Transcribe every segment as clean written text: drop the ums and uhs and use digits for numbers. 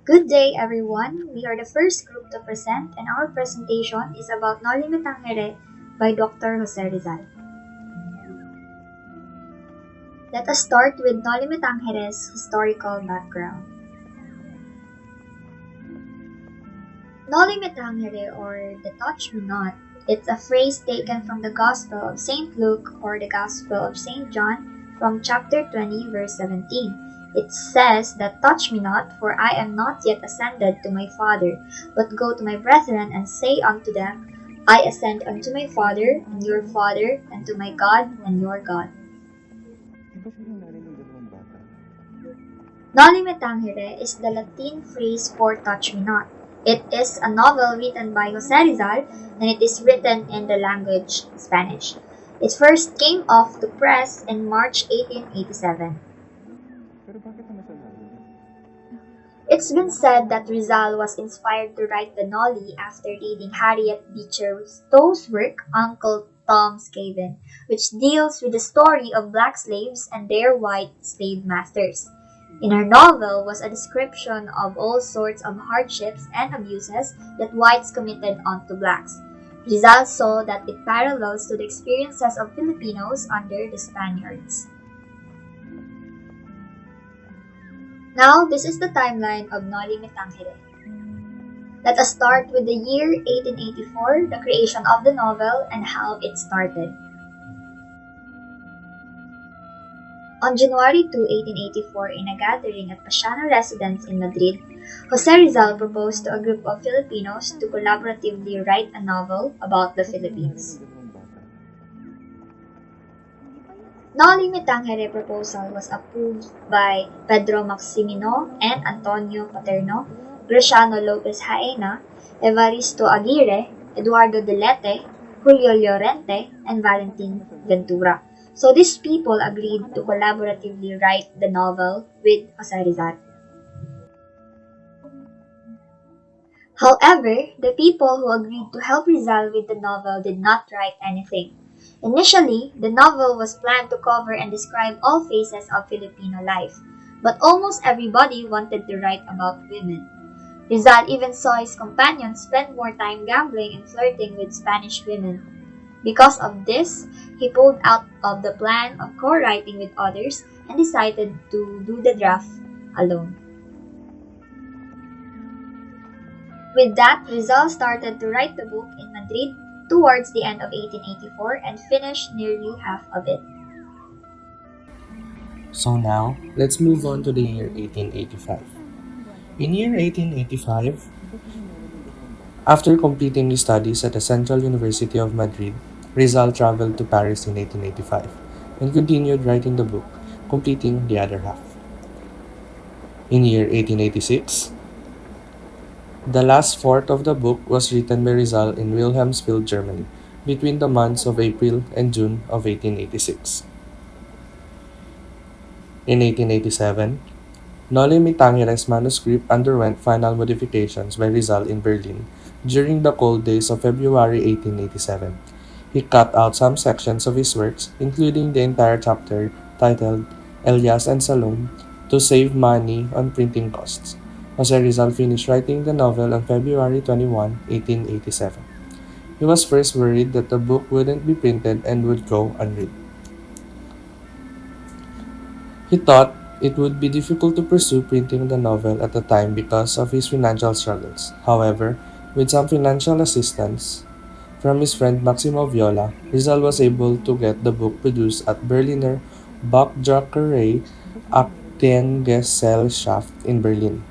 Good day, everyone. We are the first group to present, and our presentation is about Noli Tangere by Dr. Jose Rizal. Let us start with Noli Tangere's historical background. Noli Tangere, or the Touch Me Not, it's a phrase taken from the Gospel of St. Luke or the Gospel of St. John from chapter 20, verse 17. It says that touch me not, for I am not yet ascended to my Father, but go to my brethren and say unto them, I ascend unto my Father and your Father, and to my God and your God. Noli Me Tangere is the Latin phrase for touch me not. It is a novel written by Jose Rizal and it is written in the language Spanish. It first came off to press in March 1887. It's been said that Rizal was inspired to write the Noli after reading Harriet Beecher Stowe's work, Uncle Tom's Cabin, which deals with the story of black slaves and their white slave masters. In her novel was a description of all sorts of hardships and abuses that whites committed onto blacks. Rizal saw that it parallels to the experiences of Filipinos under the Spaniards. Now, this is the timeline of Noli Me Tangere. Let us start with the year 1884, the creation of the novel, and how it started. On January 2, 1884, in a gathering at Pasiano residence in Madrid, Jose Rizal proposed to a group of Filipinos to collaboratively write a novel about the Philippines. Noli Me Tangere proposal was approved by Pedro Maximino and Antonio Paterno, Graciano Lopez Jaena, Evaristo Aguirre, Eduardo Delete, Julio Llorente, and Valentin Ventura. So these people agreed to collaboratively write the novel with Jose Rizal. However, the people who agreed to help Rizal with the novel did not write anything. Initially, the novel was planned to cover and describe all phases of Filipino life, but almost everybody wanted to write about women. Rizal even saw his companions spend more time gambling and flirting with Spanish women. Because of this, he pulled out of the plan of co-writing with others and decided to do the draft alone. With that, Rizal started to write the book in Madrid towards the end of 1884 and finished nearly half of it. So now, let's move on to the year 1885. In year 1885, after completing his studies at the Central University of Madrid, Rizal traveled to Paris in 1885 and continued writing the book, completing the other half. In year 1886, the last fourth of the book was written by Rizal in Wilhelmsfield, Germany, between the months of April and June of 1886. In 1887, Noli Me Tangere's manuscript underwent final modifications by Rizal in Berlin during the cold days of February 1887. He cut out some sections of his works, including the entire chapter titled Elias and Salome, to save money on printing costs. Jose Rizal finished writing the novel on February 21, 1887. He was first worried that the book wouldn't be printed and would go unread. He thought it would be difficult to pursue printing the novel at the time because of his financial struggles. However, with some financial assistance from his friend Maximo Viola, Rizal was able to get the book produced at Berliner Buchdruckerei Aktiengesellschaft in Berlin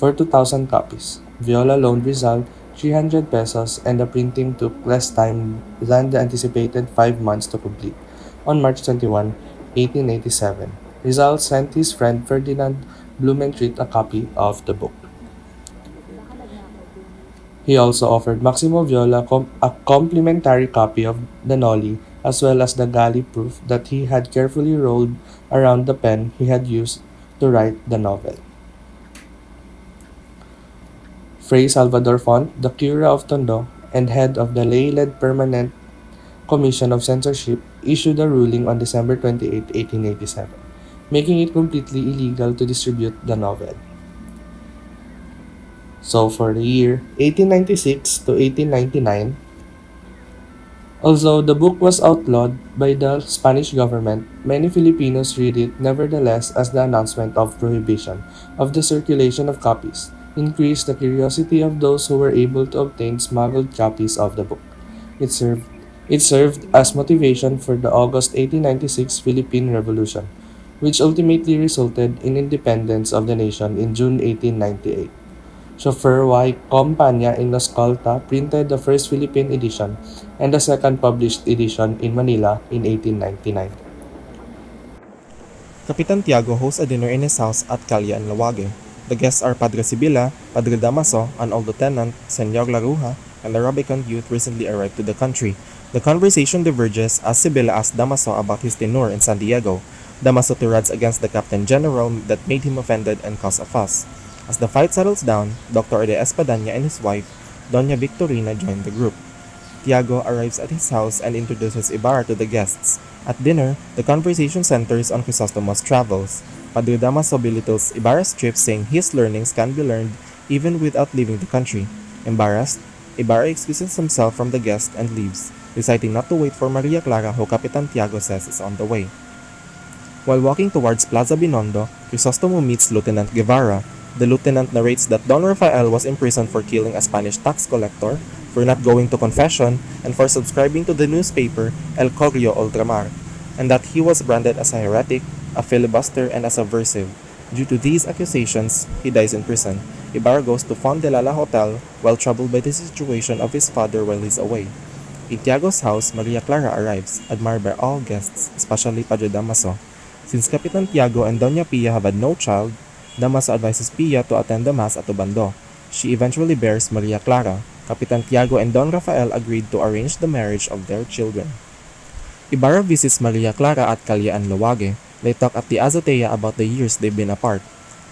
for 2,000 copies. Viola loaned Rizal 300 pesos and the printing took less time than the anticipated 5 months to complete. On March 21, 1887, Rizal sent his friend Ferdinand Blumentritt a copy of the book. He also offered Maximo Viola a complimentary copy of the Noli as well as the galley proof that he had carefully rolled around the pen he had used to write the novel. Fray Salvador Font, the cura of Tondo and head of the lay-led Permanent Commission of Censorship, issued a ruling on December 28, 1887, making it completely illegal to distribute the novel. So for the year 1896 to 1899, although the book was outlawed by the Spanish government, many Filipinos read it nevertheless as the announcement of prohibition of the circulation of copies increased the curiosity of those who were able to obtain smuggled copies of the book. It served it served as motivation for the August 1896 Philippine Revolution, which ultimately resulted in independence of the nation in June 1898. Chauffeur Y. Compania in Los Colta printed the first Philippine edition and the second published edition in Manila in 1899. Capitan Tiago hosts a dinner in his house at Calle and Lawague. The guests are Padre Sibila, Padre Damaso, an old lieutenant, Senyor Laruja, and a Rubicon youth recently arrived to the country. The conversation diverges as Sibila asks Damaso about his tenure in San Diego. Damaso tirades against the Captain General that made him offended and caused a fuss. As the fight settles down, Dr. De Espadanya and his wife, Doña Victorina, join the group. Tiago arrives at his house and introduces Ibarra to the guests. At dinner, the conversation centers on Crisostomo's travels. Padre Damaso belittles Ibarra's trip, saying his learnings can be learned even without leaving the country. Embarrassed, Ibarra excuses himself from the guest and leaves, deciding not to wait for Maria Clara, who Capitan Tiago says is on the way. While walking towards Plaza Binondo, Crisostomo meets Lieutenant Guevara. The lieutenant narrates that Don Rafael was imprisoned for killing a Spanish tax collector, for not going to confession, and for subscribing to the newspaper El Correo Ultramar, and that he was branded as a heretic, a filibuster, and a subversive. Due to these accusations, he dies in prison. Ibarra goes to Fond de Lala Hotel while troubled by the situation of his father while he's away. In Tiago's house, Maria Clara arrives, admired by all guests, especially Padre Damaso. Since Capitan Tiago and Doña Pia have had no child, Damaso advises Pia to attend the mass at Obando. She eventually bears Maria Clara. Capitan Tiago and Don Rafael agreed to arrange the marriage of their children. Ibarra visits Maria Clara at Calle and Lawague. They talk at the azotea about the years they've been apart.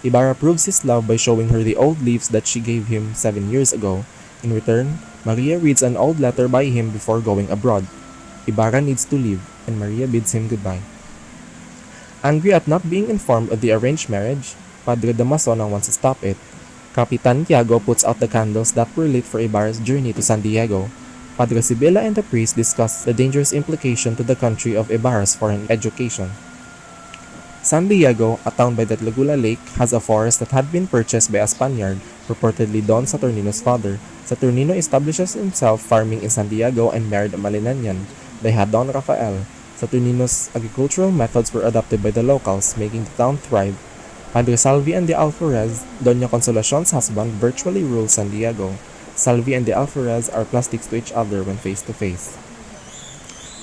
Ibarra proves his love by showing her the old leaves that she gave him 7 years ago. In return, Maria reads an old letter by him before going abroad. Ibarra needs to leave, and Maria bids him goodbye. Angry at not being informed of the arranged marriage, Padre Damaso now wants to stop it. Capitan Tiago puts out the candles that were lit for Ibarra's journey to San Diego. Padre Sibila and the priest discuss the dangerous implication to the country of Ibarra's foreign education. San Diego, a town by the Laguna Lake, has a forest that had been purchased by a Spaniard, purportedly Don Saturnino's father. Saturnino establishes himself farming in San Diego and married a Malinanian. They had Don Rafael. Saturnino's agricultural methods were adopted by the locals, making the town thrive. Padre Salvi and de Alferez, Doña Consolacion's husband, virtually rule San Diego. Salvi and de Alferez are plastics to each other when face to face.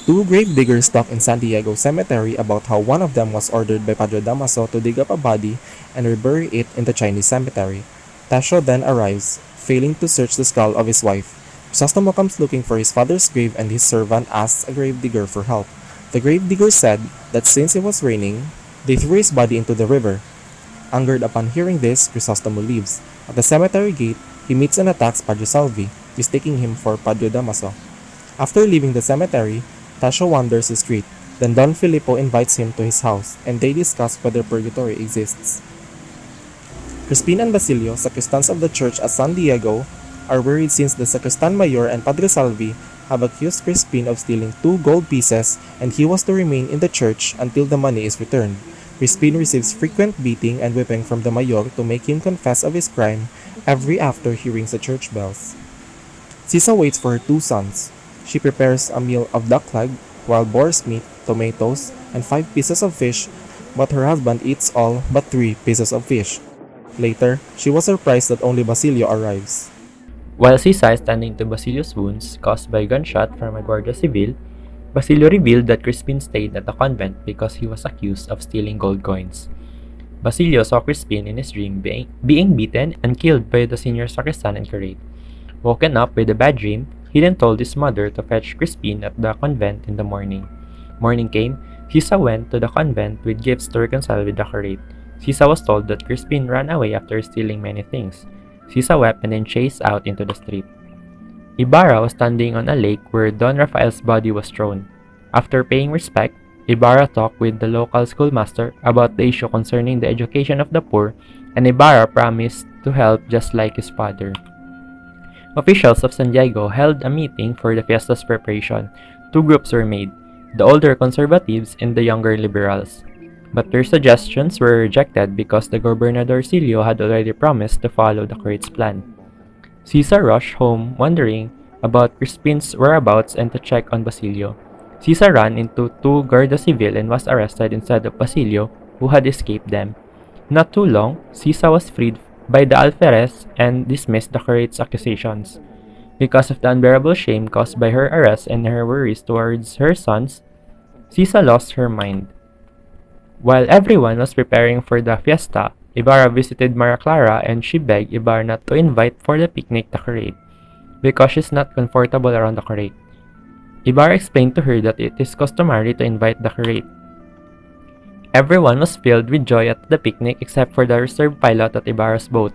Two grave diggers talk in San Diego Cemetery about how one of them was ordered by Padre Damaso to dig up a body and rebury it in the Chinese cemetery. Tasho then arrives, failing to search the skull of his wife. Crisostomo comes looking for his father's grave and his servant asks a grave digger for help. The grave digger said that since it was raining, they threw his body into the river. Angered upon hearing this, Crisostomo leaves. At the cemetery gate, he meets and attacks Padre Salvi, mistaking him for Padre Damaso. After leaving the cemetery, Tasho wanders the street. Then Don Filippo invites him to his house, and they discuss whether purgatory exists. Crispin and Basilio, sacristans of the church at San Diego, are worried since the sacristan mayor and Padre Salvi have accused Crispin of stealing 2 gold pieces, and he was to remain in the church until the money is returned. Crispin receives frequent beating and whipping from the mayor to make him confess of his crime every after he rings the church bells. Sisa waits for her 2 sons. She prepares a meal of duck leg, wild boar's meat, tomatoes, and 5 pieces of fish, but her husband eats all but 3 pieces of fish. Later, she was surprised that only Basilio arrives. While Sisa is tending to Basilio's wounds caused by a gunshot from a Guardia Civil, Basilio revealed that Crispin stayed at the convent because he was accused of stealing gold coins. Basilio saw Crispin in his dream being beaten and killed by the senior sacristan and curate. Woken up with a bad dream, he then told his mother to fetch Crispin at the convent in the morning. Morning came, Sisa went to the convent with gifts to reconcile with the curate. Sisa was told that Crispin ran away after stealing many things. Sisa wept and then chased out into the street. Ibarra was standing on a lake where Don Rafael's body was thrown. After paying respect, Ibarra talked with the local schoolmaster about the issue concerning the education of the poor, and Ibarra promised to help just like his father. Officials of San Diego held a meeting for the fiesta's preparation. Two groups were made, the older conservatives and the younger liberals. But their suggestions were rejected because the Gobernadorcillo had already promised to follow the curate's plan. Caesar rushed home, wondering about Crispin's whereabouts and to check on Basilio. Caesar ran into two Guardia Civil and was arrested instead of Basilio, who had escaped them. Not too long, Caesar was freed by the alferez and dismissed the curate's accusations. Because of the unbearable shame caused by her arrest and her worries towards her sons, Caesar lost her mind. While everyone was preparing for the fiesta, Ibarra visited Maria Clara and she begged Ibarra not to invite for the picnic the curate, because she's not comfortable around the curate. Ibarra explained to her that it is customary to invite the curate. Everyone was filled with joy at the picnic except for the reserve pilot at Ibarra's boat.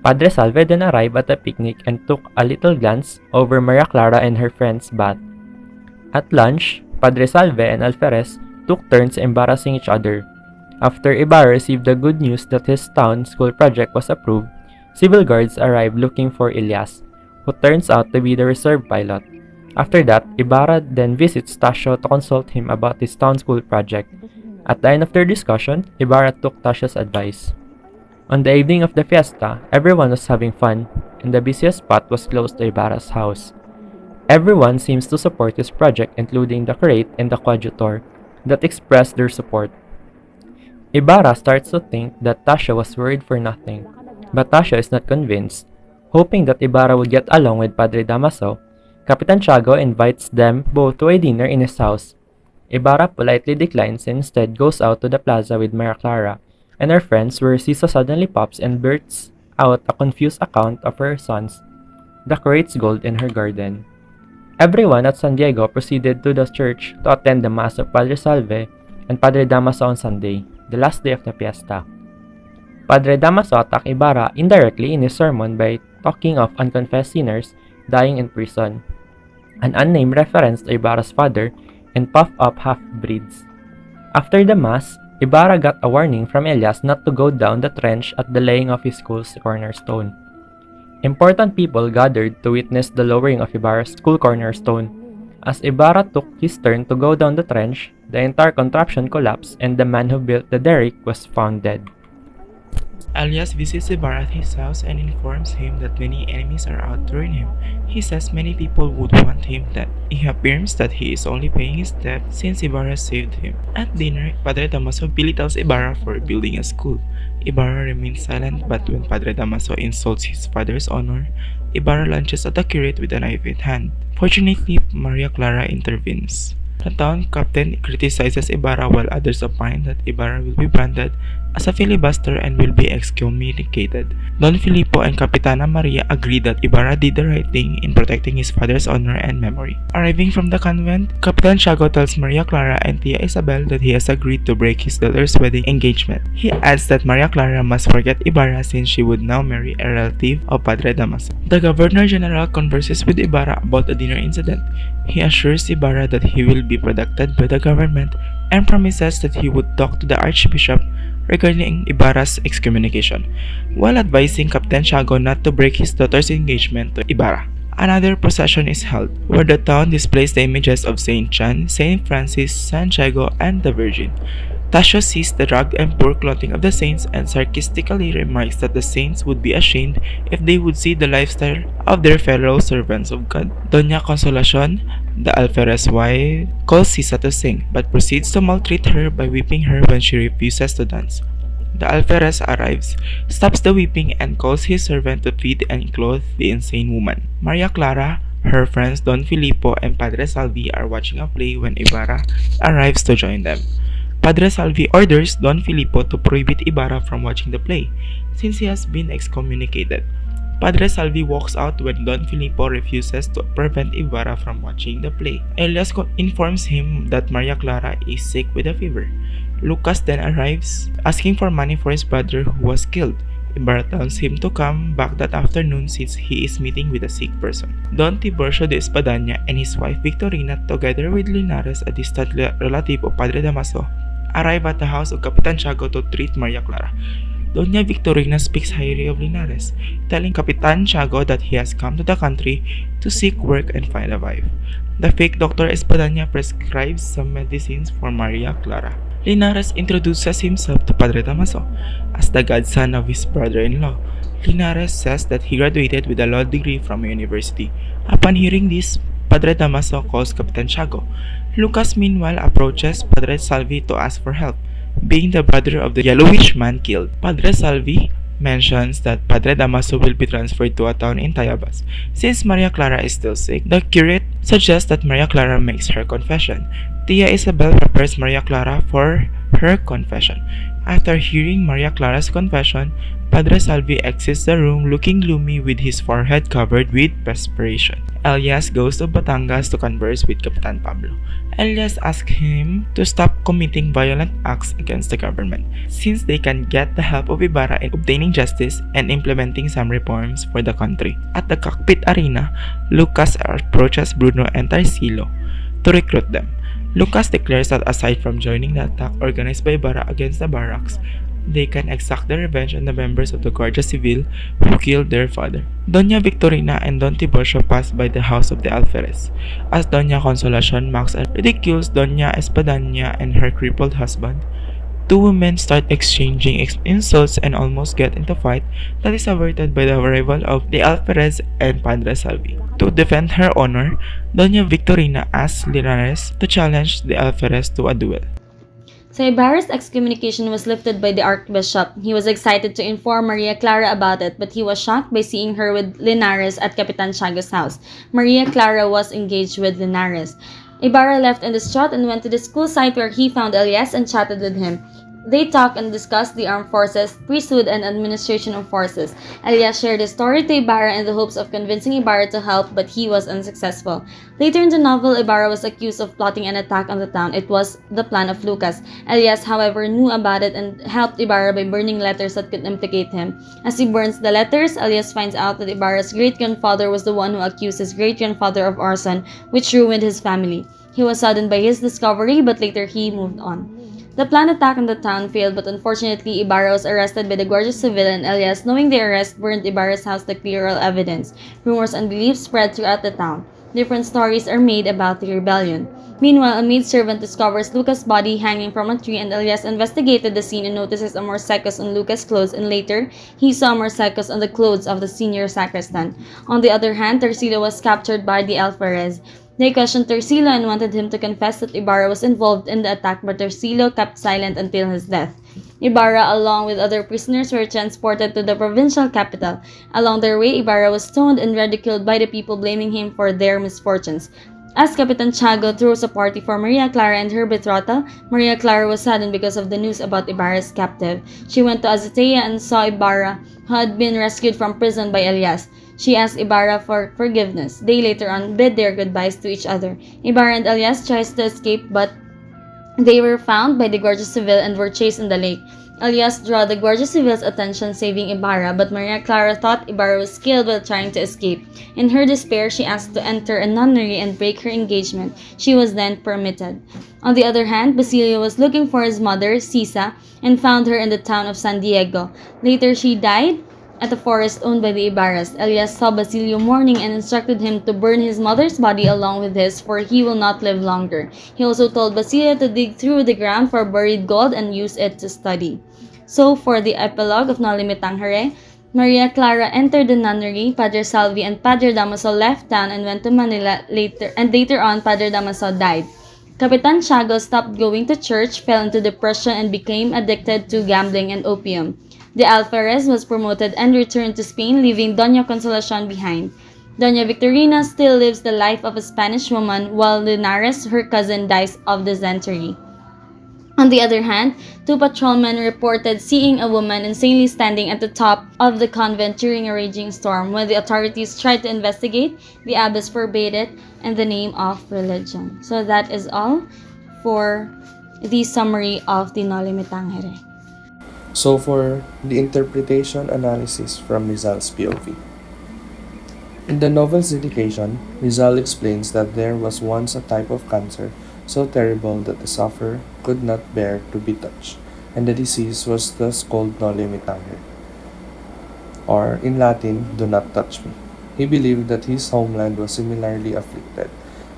Padre Salve then arrived at the picnic and took a little glance over Maria Clara and her friend's bath. At lunch, Padre Salve and Alferez took turns embarrassing each other. After Ibarra received the good news that his town school project was approved, civil guards arrived looking for Elias, who turns out to be the reserve pilot. After that, Ibarra then visits Tasio to consult him about his town school project. At the end of their discussion, Ibarra took Tasio's advice. On the evening of the fiesta, everyone was having fun, and the busiest spot was close to Ibarra's house. Everyone seems to support his project, including the curate and the coadjutor, that expressed their support. Ibarra starts to think that Tasio was worried for nothing, but Tasio is not convinced. Hoping that Ibarra will get along with Padre Damaso, Capitan Tiago invites them both to a dinner in his house. Ibarra politely declines and instead goes out to the plaza with Maria Clara and her friends, where Sisa suddenly pops and blurts out a confused account of her sons, the curate's gold in her garden. Everyone at San Diego proceeded to the church to attend the Mass of Padre Salve and Padre Damaso on Sunday, the last day of the fiesta. Padre Damaso attacked Ibarra indirectly in his sermon by talking of unconfessed sinners dying in prison, an unnamed reference to Ibarra's father, and puff-up half-breeds. After the Mass, Ibarra got a warning from Elias not to go down the trench at the laying of his school's cornerstone. Important people gathered to witness the lowering of Ibarra's school cornerstone. As Ibarra took his turn to go down the trench, the entire contraption collapsed and the man who built the derrick was found dead. Elias visits Ibarra at his house and informs him that many enemies are out to ruin him. He says many people would want him dead. He affirms that he is only paying his debt since Ibarra saved him. At dinner, Padre Damaso belittles Ibarra for building a school. Ibarra remains silent, but when Padre Damaso insults his father's honor, Ibarra lunges at the curate with a knife in hand. Fortunately, Maria Clara intervenes. The town captain criticizes Ibarra while others opine that Ibarra will be branded as a filibuster and will be excommunicated. Don Filippo and Capitana Maria agree that Ibarra did the right thing in protecting his father's honor and memory. Arriving from the convent, Capitan Tiago tells Maria Clara and Tia Isabel that he has agreed to break his daughter's wedding engagement. He adds that Maria Clara must forget Ibarra since she would now marry a relative of Padre Damaso. The Governor General converses with Ibarra about the dinner incident. He assures Ibarra that he will be protected by the government and promises that he would talk to the Archbishop regarding Ibarra's excommunication, while advising Captain Tiago not to break his daughter's engagement to Ibarra. Another procession is held, where the town displays the images of Saint John, Saint Francis, Santiago, and the Virgin. Tasio sees the ragged and poor clothing of the saints and sarcastically remarks that the saints would be ashamed if they would see the lifestyle of their fellow servants of God. Doña Consolacion, the alferez's wife, calls Sisa to sing, but proceeds to maltreat her by whipping her when she refuses to dance. The alferez arrives, stops the whipping, and calls his servant to feed and clothe the insane woman. Maria Clara, her friends Don Filippo, and Padre Salvi are watching a play when Ibarra arrives to join them. Padre Salvi orders Don Filippo to prohibit Ibarra from watching the play, since he has been excommunicated. Padre Salvi walks out when Don Filippo refuses to prevent Ibarra from watching the play. Elias informs him that Maria Clara is sick with a fever. Lucas then arrives, asking for money for his brother who was killed. Ibarra tells him to come back that afternoon since he is meeting with a sick person. Don Tiburcio de Espadaña and his wife Victorina, together with Linares, a distant relative of Padre Damaso, arrive at the house of Capitan Tiago to treat Maria Clara. Doña Victorina speaks highly of Linares, telling Capitan Tiago that he has come to the country to seek work and find a wife. The fake Dr. Espadanya prescribes some medicines for Maria Clara. Linares introduces himself to Padre Damaso as the godson of his brother-in-law. Linares says that he graduated with a law degree from a university. Upon hearing this, Padre Damaso calls Capitan Tiago. Lucas meanwhile approaches Padre Salvi to ask for help, being the brother of the yellowish man killed. Padre Salvi mentions that Padre Damaso will be transferred to a town in Tayabas. Since Maria Clara is still sick, the curate suggests that Maria Clara makes her confession. Tia Isabel prepares Maria Clara for her confession. After hearing Maria Clara's confession, Padre Salvi exits the room looking gloomy with his forehead covered with perspiration. Elias goes to Batangas to converse with Capitan Pablo. Elias asks him to stop committing violent acts against the government, since they can get the help of Ibarra in obtaining justice and implementing some reforms for the country. At the cockpit arena, Lucas approaches Bruno and Tarsilo to recruit them. Lucas declares that aside from joining the attack organized by Ibarra against the barracks, they can exact their revenge on the members of the Guardia Civil who killed their father. Doña Victorina and Don Tiburcio pass by the house of the Alferez, as Doña Consolacion mocks and ridicules Doña Espadanya and her crippled husband. Two women start exchanging insults and almost get into a fight that is averted by the arrival of the Alferez and Padre Salvi. To defend her honor, Doña Victorina asks Linares to challenge the Alferez to a duel. So Ibarra's excommunication was lifted by the Archbishop. He was excited to inform Maria Clara about it, but he was shocked by seeing her with Linares at Capitan Tiago's house. Maria Clara was engaged with Linares. Ibarra left in distraught and went to the school site where he found Elias and chatted with him. They talked and discussed the armed forces, priesthood, and administration of forces. Elias shared his story to Ibarra in the hopes of convincing Ibarra to help, but he was unsuccessful. Later in the novel, Ibarra was accused of plotting an attack on the town. It was the plan of Lucas. Elias, however, knew about it and helped Ibarra by burning letters that could implicate him. As he burns the letters, Elias finds out that Ibarra's great-grandfather was the one who accused his great-grandfather of arson, which ruined his family. He was saddened by his discovery, but later he moved on. The planned attack on the town failed, but unfortunately Ibarra was arrested by the Guardia Civil, and Elias, knowing the arrest, burned Ibarra's house to clear all evidence. Rumors and beliefs spread throughout the town. Different stories are made about the rebellion. Meanwhile, a maidservant discovers Lucas' body hanging from a tree, and Elias investigated the scene and notices a morsecos on Lucas' clothes, and later, he saw morsecos on the clothes of the senior sacristan. On the other hand, Tarsilo was captured by the Alferez. They questioned Tarsilo and wanted him to confess that Ibarra was involved in the attack, but Tarsilo kept silent until his death. Ibarra, along with other prisoners, were transported to the provincial capital. Along their way, Ibarra was stoned and ridiculed by the people, blaming him for their misfortunes. As Capitan Tiago throws a party for Maria Clara and her betrothal, Maria Clara was saddened because of the news about Ibarra's captive. She went to Azotea and saw Ibarra, who had been rescued from prison by Elias. She asked Ibarra for forgiveness. They later on bid their goodbyes to each other. Ibarra and Elias tries to escape, but they were found by the Guardia Civil and were chased in the lake. Elias drew the Guardia Civil's attention, saving Ibarra, but Maria Clara thought Ibarra was killed while trying to escape. In her despair, she asked to enter a nunnery and break her engagement. She was then permitted. On the other hand, Basilio was looking for his mother, Sisa, and found her in the town of San Diego. Later, she died at a forest owned by the Ibarras. Elias saw Basilio mourning and instructed him to burn his mother's body along with his, for he will not live longer. He also told Basilio to dig through the ground for buried gold and use it to study. So, for the epilogue of Noli Tangere, Maria Clara entered the nunnery. Padre Salvi and Padre Damaso left town and went to Manila later on Padre Damaso died. Capitan Tiago stopped going to church, fell into depression, and became addicted to gambling and opium. The Alferez was promoted and returned to Spain, leaving Doña Consolacion behind. Doña Victorina still lives the life of a Spanish woman, while Linares, her cousin, dies of dysentery. On the other hand, two patrolmen reported seeing a woman insanely standing at the top of the convent during a raging storm. When the authorities tried to investigate, the abbess forbade it in the name of religion. So that is all for the summary of the Noli Tangere. So for the interpretation analysis from Rizal's POV. In the novel's dedication, Rizal explains that there was once a type of cancer so terrible that the sufferer could not bear to be touched. and the disease was thus called Noli, or in Latin, do not touch me. He believed that his homeland was similarly afflicted.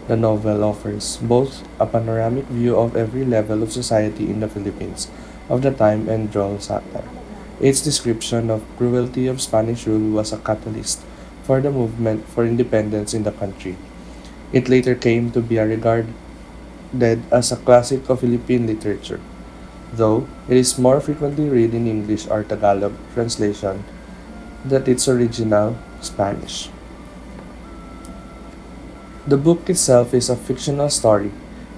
The novel offers both a panoramic view of every level of society in the Philippines of the time and droll satire. Its description of cruelty of Spanish rule was a catalyst for the movement for independence in the country. It later came to be regarded as a classic of Philippine literature, though it is more frequently read in English or Tagalog translation than its original Spanish. The book itself is a fictional story,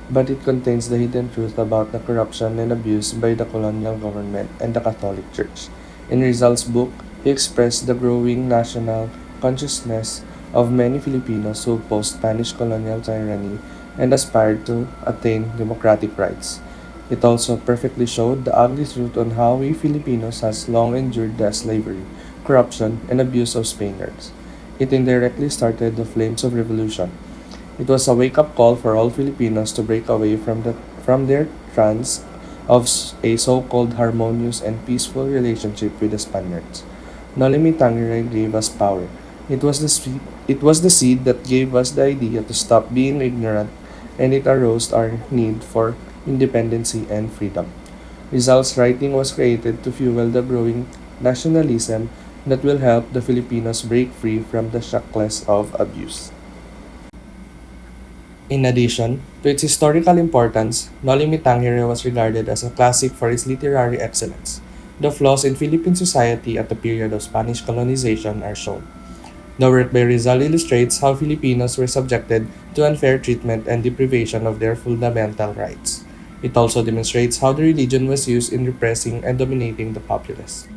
but it contains the hidden truth about the corruption and abuse by the colonial government and the Catholic Church. In Rizal's book, he expressed the growing national consciousness of many Filipinos who opposed Spanish colonial tyranny and aspired to attain democratic rights. It also perfectly showed the ugly truth on how we Filipinos has long endured the slavery, corruption, and abuse of Spaniards. It indirectly started the flames of revolution. It was a wake-up call for all Filipinos to break away from their trance of a so-called harmonious and peaceful relationship with the Spaniards. Nolimi Tangere gave us power. It was the seed that gave us the idea to stop being ignorant, and it aroused our need for independency and freedom. Rizal's writing was created to fuel the growing nationalism that will help the Filipinos break free from the shackles of abuse. In addition to its historical importance, Noli Me Tangere was regarded as a classic for its literary excellence. The flaws in Philippine society at the period of Spanish colonization are shown. The work by Rizal illustrates how Filipinos were subjected to unfair treatment and deprivation of their fundamental rights. It also demonstrates how the religion was used in repressing and dominating the populace.